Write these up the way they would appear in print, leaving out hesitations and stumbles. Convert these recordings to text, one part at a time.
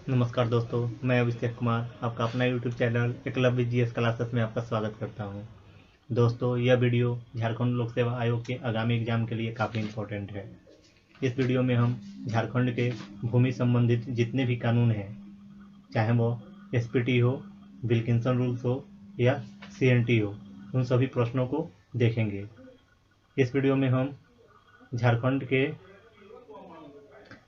नमस्कार दोस्तों, मैं अभिषेक कुमार आपका अपना YouTube channel Eklavya GS classes में आपका स्वागत करता हूं। दोस्तों, यह वीडियो झारखंड लोक सेवा आयोग के आगामी एग्जाम के लिए काफ़ी इम्पोर्टेंट है। इस वीडियो में हम झारखंड के भूमि संबंधित जितने भी कानून हैं, चाहे वो एसपीटी हो, विल्किंसन रूल्स हो या सीएनटी हो, उन सभी प्रश्नों को देखेंगे। इस वीडियो में हम झारखंड के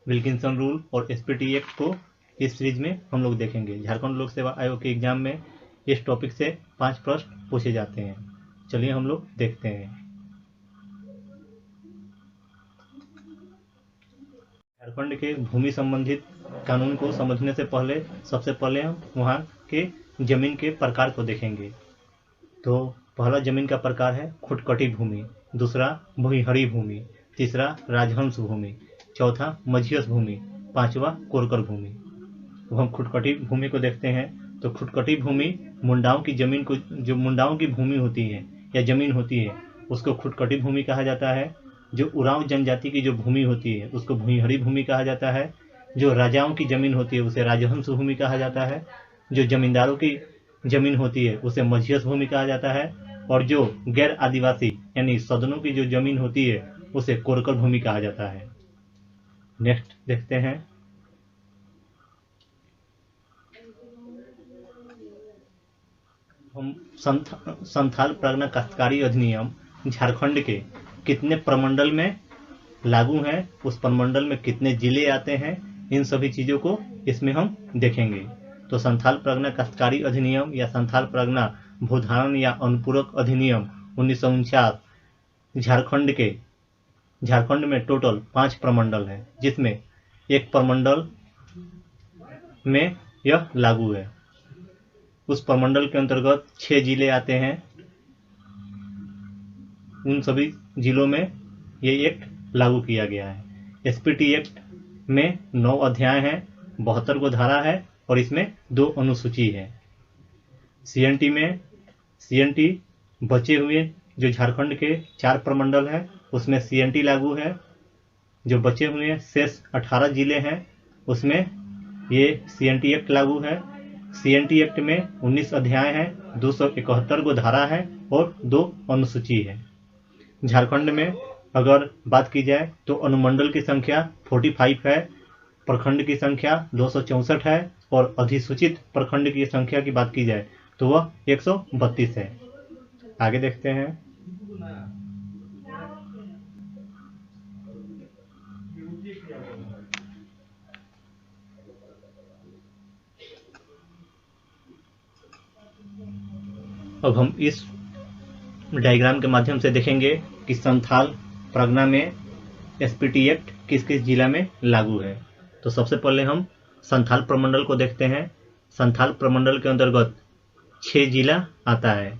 विल्किंसन रूल और एसपीटी एक्ट को इस सीरीज में हम लोग देखेंगे। झारखंड लोक सेवा आयोग के एग्जाम में इस टॉपिक से 5 प्रश्न पूछे जाते हैं। चलिए हम लोग देखते हैं। झारखंड के भूमि संबंधित कानून को समझने से पहले सबसे पहले हम वहाँ के जमीन के प्रकार को देखेंगे। तो पहला जमीन का प्रकार है खुटकटी भूमि, दूसरा भूइहरी भूमि, तीसरा राजहंस भूमि, चौथा मझियस भूमि, पांचवा कोरकर भूमि। तो हम खुटकटी भूमि को देखते हैं। तो खुटकटी भूमि मुंडाओं की जमीन को, जो मुंडाओं की भूमि होती है या जमीन होती है, उसको खुटकटी भूमि कहा जाता है। जो उरांव जनजाति की जो भूमि होती है उसको भूइहरी भूमि कहा जाता है। जो राजाओं की जमीन होती है उसे राजहंस भूमि कहा जाता है। जो जमींदारों की जमीन होती है उसे मझियस भूमि कहा जाता है। और जो गैर आदिवासी यानी सदनों की जो जमीन होती है उसे कोरकर भूमि कहा जाता है। नेक्स्ट देखते हैं। हम संथाल परगना काश्तकारी अधिनियम झारखंड के कितने प्रमंडल में लागू है, उस प्रमंडल में कितने जिले आते हैं, इन सभी चीज़ों को इसमें हम देखेंगे। तो संथाल परगना काश्तकारी अधिनियम या संथाल परगना भूधारण या अनुपूरक अधिनियम 1949 झारखंड में टोटल 5 प्रमंडल है, जिसमें एक प्रमंडल में यह लागू है। उस प्रमंडल के अंतर्गत 6 जिले आते हैं। उन सभी जिलों में ये एक्ट लागू किया गया है। एसपीटी एक्ट में 9 अध्याय हैं, 72 को धारा है और इसमें 2 अनुसूची है। सीएनटी बचे हुए जो झारखंड के 4 प्रमंडल हैं उसमें सीएनटी लागू है। जो बचे हुए शेष 18 जिले हैं उसमें ये सीएनटी एक्ट लागू है। सीएनटी एक्ट में 19 अध्याय हैं, 271 को धारा है और 2 अनुसूची है। झारखंड में अगर बात की जाए तो अनुमंडल की संख्या 45 है, प्रखंड की संख्या 264 है और अधिसूचित प्रखंड की संख्या की बात की जाए तो वह 132 है। आगे देखते हैं। अब हम इस डायग्राम के माध्यम से देखेंगे कि संथाल परगना में एसपीटी एक्ट किस किस जिला में लागू है। तो सबसे पहले हम संथाल प्रमंडल को देखते हैं। संथाल प्रमंडल के अंतर्गत 6 जिला आता है।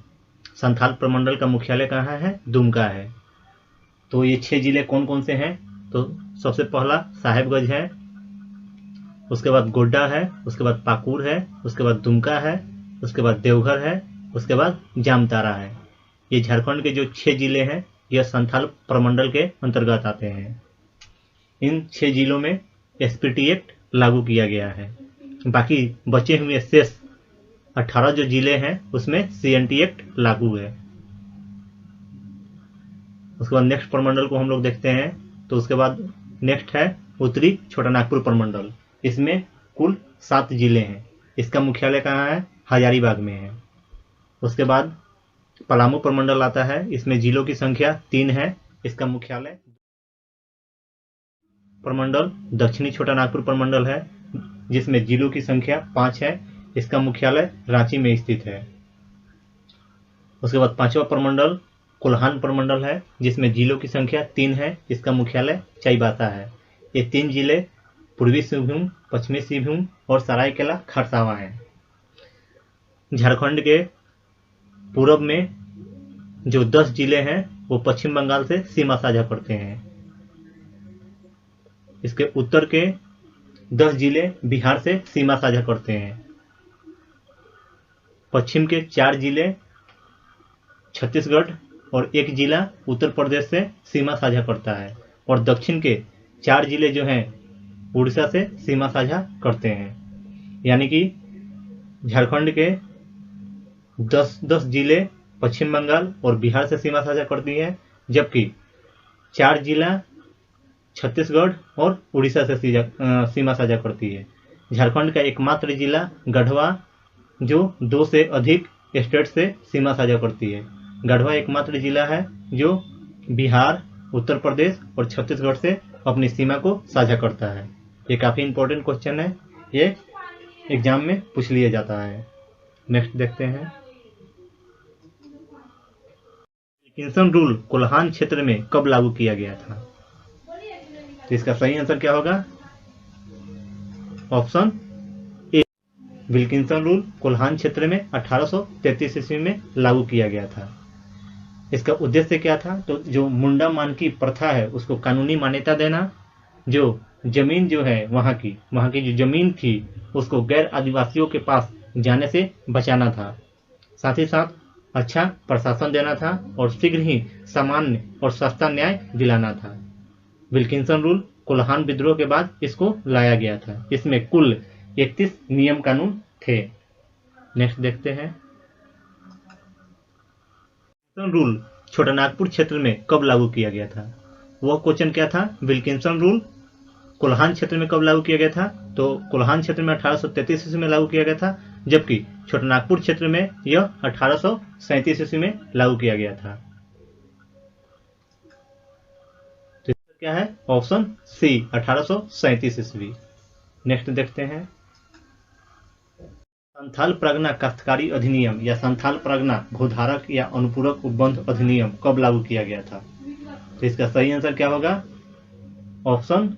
संथाल प्रमंडल का मुख्यालय कहाँ है? दुमका है। तो ये 6 जिले कौन कौन से हैं? तो सबसे पहला साहेबगंज है, उसके बाद गोड्डा है, उसके बाद पाकुड़ है, उसके बाद दुमका है, उसके बाद देवघर है, उसके बाद जामतारा है। ये झारखंड के जो 6 जिले हैं यह संथाल प्रमंडल के अंतर्गत आते हैं। इन 6 जिलों में एसपीटी एक्ट लागू किया गया है। बाकी बचे हुए शेष 18 जो जिले हैं उसमें सीएनटी एक्ट लागू है। उसके बाद नेक्स्ट प्रमंडल को हम लोग देखते हैं। तो उसके बाद नेक्स्ट है उत्तरी छोटानागपुर प्रमंडल। इसमें कुल 7 जिले हैं। इसका मुख्यालय कहाँ है? हजारीबाग में है। उसके बाद पलामू प्रमंडल आता है। इसमें जिलों की संख्या 3 है। इसका मुख्यालय प्रमंडल दक्षिणी छोटानागपुर प्रमंडल है, जिसमें जिलों की संख्या 5 है। इसका मुख्यालय रांची में स्थित है। उसके बाद 5वां प्रमंडल कोल्हान प्रमंडल है, जिसमें जिलों की संख्या 3 है। इसका मुख्यालय चाईबासा है। ये 3 जिले पूर्वी सिंहभूम, पश्चिमी सिंहभूम और सरायकेला खरसावां हैं। झारखंड के पूरब में जो 10 जिले हैं वो पश्चिम बंगाल से सीमा साझा करते हैं। इसके उत्तर के 10 जिले बिहार से सीमा साझा करते हैं। पश्चिम के 4 जिले छत्तीसगढ़ और 1 जिला उत्तर प्रदेश से सीमा साझा करता है। और दक्षिण के 4 जिले जो हैं उड़ीसा से सीमा साझा करते हैं। यानी कि झारखंड के 10 जिले पश्चिम बंगाल और बिहार से सीमा साझा करती है, जबकि 4 जिला छत्तीसगढ़ और उड़ीसा से सीमा साझा करती है। झारखंड का एकमात्र जिला गढ़वा जो 2 से अधिक स्टेट से सीमा साझा करती है। गढ़वा एकमात्र जिला है जो बिहार, उत्तर प्रदेश और छत्तीसगढ़ से अपनी सीमा को साझा करता है। ये काफी इंपॉर्टेंट क्वेश्चन है, ये एग्जाम में पूछ लिया जाता है। नेक्स्ट देखते हैं, विल्किंसन रूल कोल्हान क्षेत्र में कब लागू किया गया था? तो इसका सही आंसर क्या होगा? Option A, Wilkinson rule Kolhan क्षेत्र में 1833 ईस्वी में लागू किया गया था। इसका उद्देश्य क्या था? तो जो मुंडा मानकी प्रथा है उसको कानूनी मान्यता देना, जो जमीन जो है वहां की जो जमीन थी उसको गैर आदिवासियों के पास जाने से बचाना था, साथ ही साथ अच्छा प्रशासन देना था और शीघ्र ही सामान्य और सस्ता न्याय दिलाना था। विल्किंसन रूल कोल्हान विद्रोह के बाद इसको लाया गया था। इसमें कुल 31 नियम कानून थे। नेक्स्ट देखते हैं, विल्किंसन रूल छोटानागपुर क्षेत्र में कब लागू किया गया था? वह क्वेश्चन क्या था? विल्किंसन रूल कोल्हान क्षेत्र में कब लागू किया गया था? तो कोल्हान क्षेत्र में 1833 ईस्वी में लागू किया गया था, जबकि छोटानागपुर क्षेत्र में यह 1837 ईस्वी में लागू किया गया था। तो क्या है? ऑप्शन सी, 1837 ईस्वी। नेक्स्ट देखते हैं, संथाल परगना काश्तकारी अधिनियम या संथाल परगना भूधारक या अनुपूरक उपबंध अधिनियम कब लागू किया गया था? तो इसका सही आंसर क्या होगा? ऑप्शन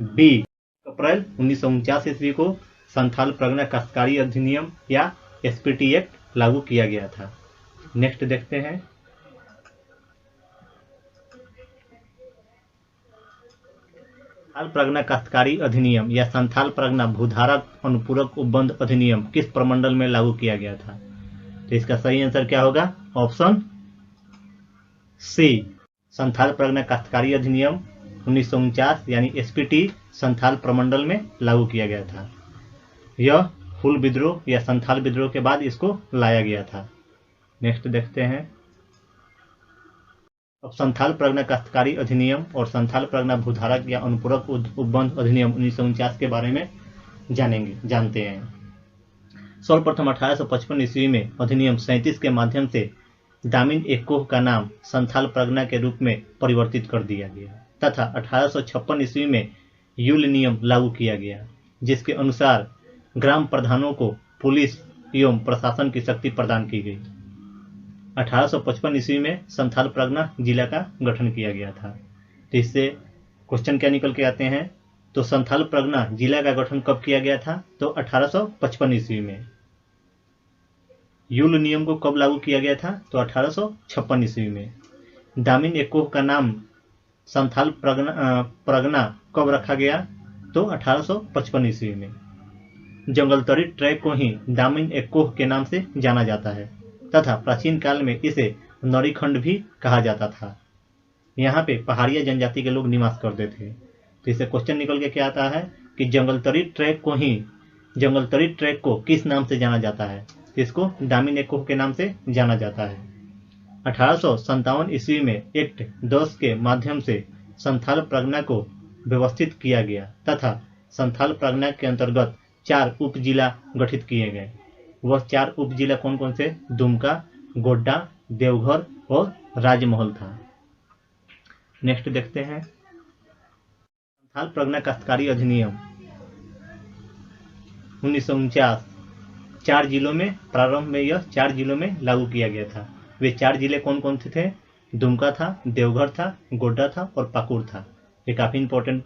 बी, अप्रैल 1949 ईस्वी को संथाल परगना काश्तकारी अधिनियम या एसपीटी एक्ट लागू किया गया था। नेक्स्ट देखते हैं, संथाल परगना काश्तकारी अधिनियम या संथाल परगना भूधारक अनुपूरक उपबंध अधिनियम किस प्रमंडल में लागू किया गया था? तो इसका सही आंसर क्या होगा? ऑप्शन सी, संथाल परगना काश्तकारी अधिनियम 1949 यानी एसपीटी संथाल प्रमंडल में लागू किया गया था। यह हुल विद्रोह या संथाल विद्रोह के बाद इसको लाया गया था। नेक्स्ट देखते हैं, अब संथाल परगना काश्तकारी अधिनियम और संथाल परगना भूधारक या अनुपूरक उपबंध अधिनियम 1949 के बारे में जानते हैं। सर्वप्रथम 1855 ईस्वी में अधिनियम 37 के माध्यम से दामिन एक्कोह का नाम संथाल परगना के रूप में परिवर्तित कर दिया गया तथा 1856 ईस्वी में यूल नियम लागू किया गया, जिसके अनुसार ग्राम प्रधानों को पुलिस एवं प्रशासन की शक्ति प्रदान की गई। 1855 ईस्वी में संथाल परगना जिला का गठन किया गया था। तो इससे क्वेश्चन क्या निकल के आते हैं? तो संथाल परगना जिला का गठन कब किया गया था? तो 1855 ईस्वी में। यूल नियम को कब लागू किया गया था? तो 1856 ईस्वी में। दामिन एक्कोह का नाम संथाल परगना कब रखा गया? तो 1855 ईस्वी में। जंगलतरी ट्रैक को ही दामिन एक्कोह के नाम से जाना जाता है तथा प्राचीन काल में इसे नरीखंड भी कहा जाता था। यहाँ पे पहाड़िया जनजाति के लोग निवास करते थे। तो इससे क्वेश्चन निकल के क्या आता है कि जंगलतरी ट्रैक को किस नाम से जाना जाता है? इसको दामिन एक्कोह के नाम से जाना जाता है। 1857 ईस्वी में एक्ट 10 के माध्यम से संथाल परगना को व्यवस्थित किया गया तथा संथाल परगना के अंतर्गत 4 उप जिला गठित किए गए। वह 4 उप जिला कौन कौन से? दुमका, गोड्डा, देवघर और राजमहल था। नेक्स्ट देखते हैं, संथाल परगना काश्तकारी अधिनियम 1949 4 जिलों में प्रारंभ में यह 4 जिलों में लागू किया गया था। वे 4 जिले कौन कौन से थे? दुमका था, देवघर था, गोड्डा था और पाकुड़ था। ये काफी इंपॉर्टेंट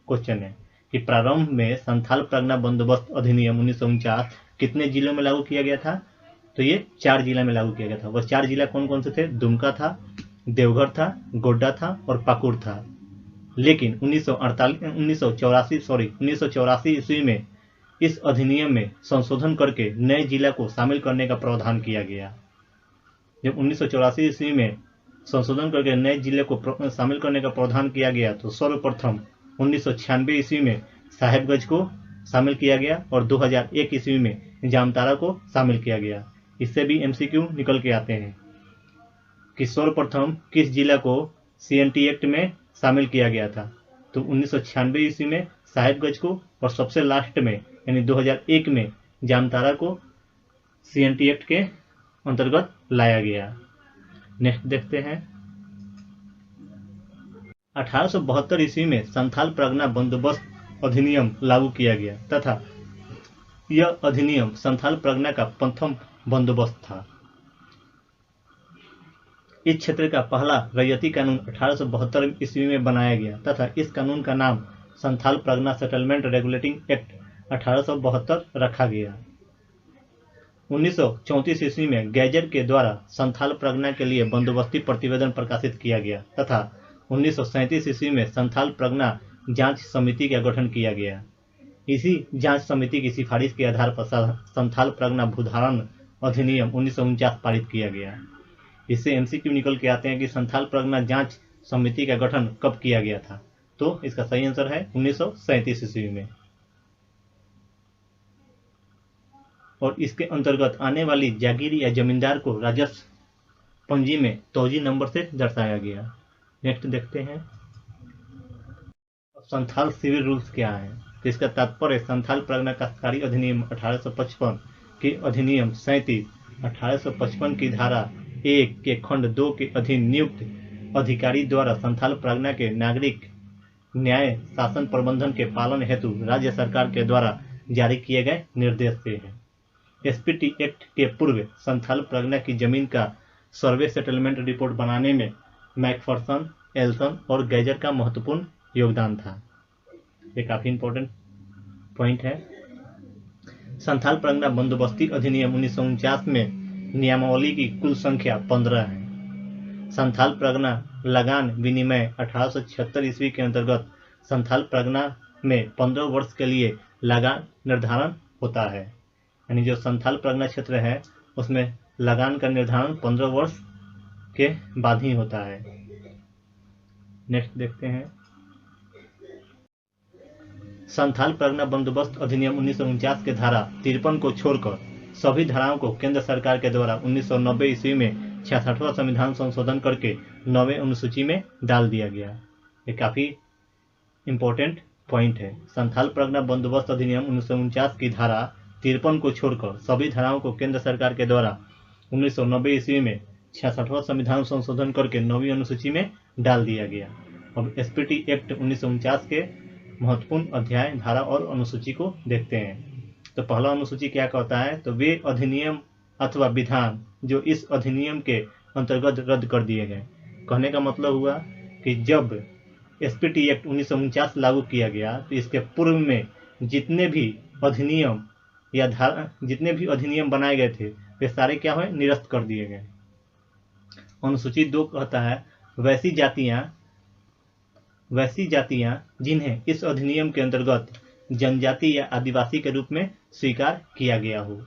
क्वेश्चन है कि प्रारंभ में संथाल परगना बंदोबस्त अधिनियम 1949 कितने जिलों में लागू किया गया था? तो ये 4 जिला में लागू किया गया था। वह 4 जिला कौन कौन से थे? दुमका था, देवघर था, गोड्डा था और पाकुड़ था। लेकिन 1984 ईस्वी में इस अधिनियम में संशोधन करके नए जिला को शामिल करने का प्रावधान किया गया। जब 1984 ईस्वी में संशोधन करके नए जिले को शामिल करने का प्रावधान किया गया तो सर्वप्रथम 1996 ईस्वी में साहेबगंज को शामिल किया गया और 2001 ईस्वी में जामतारा को शामिल किया गया। इससे भी एमसीक्यू निकल के आते हैं कि सर्वप्रथम किस जिला को सीएनटी एक्ट में शामिल किया गया था। तो 1996 ईस्वी में साहिबगंज को और सबसे लास्ट में यानी 2001 में जामतारा को सीएनटी एक्ट के अंतर्गत लाया गया। नेक्स्ट देखते हैं। 1872 ईस्वी में संथाल परगना बंदोबस्त अधिनियम लागू किया गया तथा यह अधिनियम संथाल परगना का प्रथम बंदोबस्त था। इस क्षेत्र का पहला रैयती कानून 1872 ईस्वी में बनाया गया तथा इस कानून का नाम Santhal Pargana settlement regulating act 1872 रखा गया। 1934 ईस्वी में गैजेट के द्वारा संथाल परगना के लिए बंदोबस्ती प्रतिवेदन प्रकाशित किया गया तथा 1937 ईस्वी में संथाल परगना जांच समिति का गठन किया गया। इसी जांच समिति की सिफारिश के आधार पर संथाल परगना भूधारण अधिनियम 1949 पारित किया गया। इससे एमसीक्यू निकल के आते हैं कि संथाल परगना जांच समिति का गठन कब किया गया था। तो इसका सही आंसर है 1937 ईस्वी में। और इसके अंतर्गत आने वाली जागीर या जमींदार को राजस्व पंजी में तौजी नंबर से दर्शाया गया। नेक्स्ट देखते हैं। संथाल सिविल रूल्स क्या है। तो इसका तात्पर्य संथाल परगना काश्तकारी अधिनियम 1855 के अधिनियम 37 1855 की धारा 1 के खंड 2 के अधीन नियुक्त अधिकारी द्वारा संथाल परगना के नागरिक न्याय शासन प्रबंधन के पालन हेतु राज्य सरकार के द्वारा जारी किए गए निर्देश से है। एसपीटी एक्ट के पूर्व संथाल परगना की जमीन का सर्वे सेटलमेंट रिपोर्ट बनाने में मैकफरसन, एल्सन और गैजर का महत्वपूर्ण योगदान था। ये काफी इंपॉर्टेंट पॉइंट है। संथाल परगना बंदोबस्ती अधिनियम 1949 में नियमावली की कुल संख्या 15 है। संथाल परगना लगान विनिमय 1876 ईस्वी के अंतर्गत संथाल परगना में 15 वर्ष के लिए लगान निर्धारण होता है। यानी जो संथाल परगना क्षेत्र है उसमें लगान का निर्धारण 15 वर्ष के बाद ही होता है। नेक्स्ट देखते हैं। संथाल परगना बंदोबस्त अधिनियम 1949 के धारा 53 को छोड़कर सभी धाराओं को केंद्र सरकार के द्वारा 1990 ईस्वी में 66वां संविधान संशोधन करके 9वें अनुसूची में डाल दिया गया। ये काफी इंपॉर्टेंट पॉइंट है। संथाल परगना बंदोबस्त अधिनियम 1949 की धारा 53 को छोड़कर सभी धाराओं को केंद्र सरकार के द्वारा 1990 ईस्वी में 66वां संविधान संशोधन करके 9वीं अनुसूची में डाल दिया गया। अब एसपीटी एक्ट 1949 के महत्वपूर्ण अध्याय, धारा और अनुसूची को देखते हैं। तो पहला अनुसूची क्या कहता है। तो वे अधिनियम अथवा विधान जो इस अधिनियम के अंतर्गत रद्द कर दिए गए। कहने का मतलब हुआ कि जब एसपीटी एक्ट 1949 लागू किया गया तो इसके पूर्व में जितने भी अधिनियम या धारा जितने भी अधिनियम बनाए गए थे वे सारे क्या हुए, निरस्त कर दिए गए। अनुसूची 2 कहता है वैसी जातियां जिन्हें इस अधिनियम के अंतर्गत जनजाति या आदिवासी के रूप में स्वीकार किया गया हो।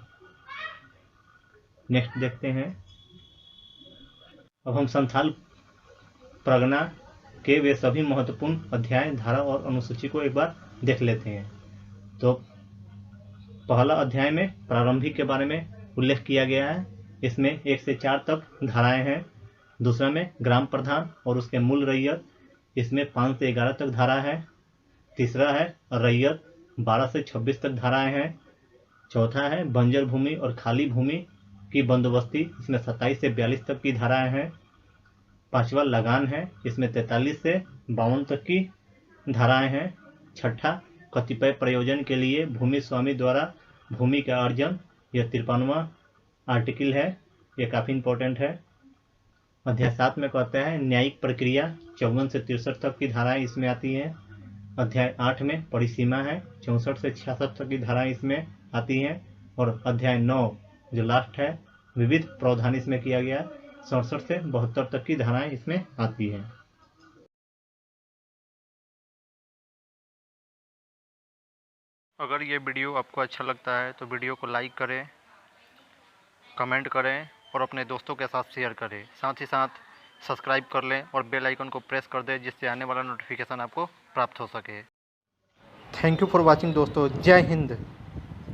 नेक्स्ट देखते हैं। अब हम संथाल परगना के वे सभी महत्वपूर्ण अध्याय, धारा और अनुसूची को एक बार देख लेते हैं। तो पहला अध्याय में प्रारंभिक के बारे में उल्लेख किया गया है। इसमें 1 से 4 तक धाराएं हैं। दूसरा में ग्राम प्रधान और उसके मूल रैयत, इसमें 5 से 11 तक धारा है। तीसरा है रैयत, 12 से 26 तक धाराएं हैं। चौथा है बंजर भूमि और खाली भूमि की बंदोबस्ती, इसमें 27 से 42 तक की धाराएं हैं। पांचवा लगान है, इसमें 43 से 52 तक की धाराएं हैं। छठा कतिपय प्रयोजन के लिए भूमि स्वामी द्वारा भूमि का अर्जन, यह 53वां आर्टिकल है। यह काफी इंपॉर्टेंट है। अध्याय 7 में कहता है न्यायिक प्रक्रिया, 54 से 63 तक की धाराएं इसमें आती हैं। अध्याय 8 में परिसीमा है, 64 से 66 तक की धाराएं इसमें आती हैं। और अध्याय 9 जो लास्ट है, विविध प्रावधान इसमें किया गया, 67 से 72 तक की धाराएं इसमें आती हैं। अगर ये वीडियो आपको अच्छा लगता है तो वीडियो को लाइक करें, कमेंट करें और अपने दोस्तों के साथ शेयर करें। साथ ही साथ सब्सक्राइब कर लें और बेल आइकन को प्रेस कर दें जिससे आने वाला नोटिफिकेशन आपको प्राप्त हो सके। थैंक यू फॉर वॉचिंग दोस्तों। जय हिंद।